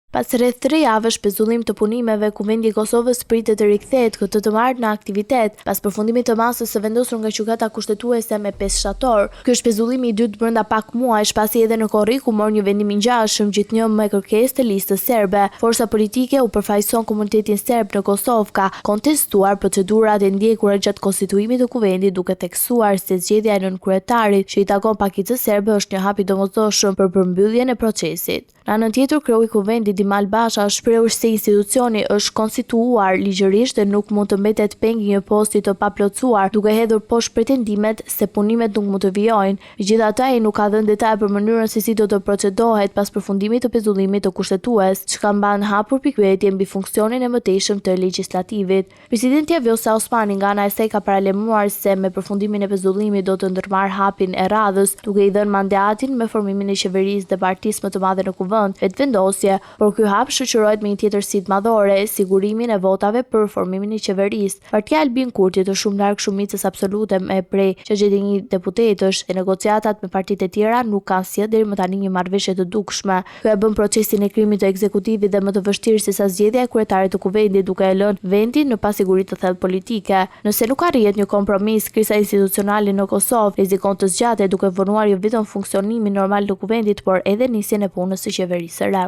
Pas rreth 3 javësh pezullim të punimeve, Kuvendi i Kosovës pritet të rikthehet këtë të martë në aktivitet, pas përfundimit të masës së vendosur nga Gjykata Kushtetuese me 5 shtator. Ky është pezullimi i dytë brenda pak muajsh, pasi edhe në Korrik u mor një vendim i ngjashëm, gjithnjë me kërkesë të listës serbe. Forca politike u përfaqëson komunitetin serb në Kosovë, ka kontestuar procedurat e ndjekura gjatë konstituimit të kuvendit, duke theksuar se zgjedhja e nënkryetarit që i takon pakicës serbe është një hap i domosdoshëm për përmbylljen e procesit. Në anën tjetër, kreu i kuvendit Dimal Basha shprehur se institucioni është konstituuar ligjërisht dhe nuk mund të mbetet peng një posti të paplotësuar, duke hedhur poshtë pretendimet se punimet nuk mund të vijojnë. Megjithatë, ai nuk ka dhënë detaje për mënyrën se si do të procedohet pas përfundimit të pezullimit të kushtetues, çka mban hapur pikëvetje mbi funksionin e mëtejshëm të legjislativit. Presidenti Vjosa Osmani nga ana e saj ka paralajmëruar se me përfundimin e pezullimit do të ndërmarrë hapin e radhës, duke i dhënë mandatin me formimin e qeverisë dhe partisë më të madhe në kuvend, vetëvendosje, por ky hap shoqërohet me një tjetër sit madhore, sigurimin e votave për formimin e qeverisë. Partia Albin Kurti, të shumë larg shumicës absolute me prej 61 deputetësh, e negociatat me partitë e tjera nuk kanë sjellë deri më tani një marrëveshje të dukshme. Kjo e bën procesin e krijimit të ekzekutivit dhe më të vështirë se sa zgjedhja e kryetarit të kuvendit, duke e lënë vendin në pasiguri të thellë politike. Nëse nuk arrihet një kompromis, krisa institucionale në Kosovë rrezikon të zgjatet, duke vonuar jo vetëm funksionimin normal të kuvendit, por edhe nisjen e punës së qeverisë së re.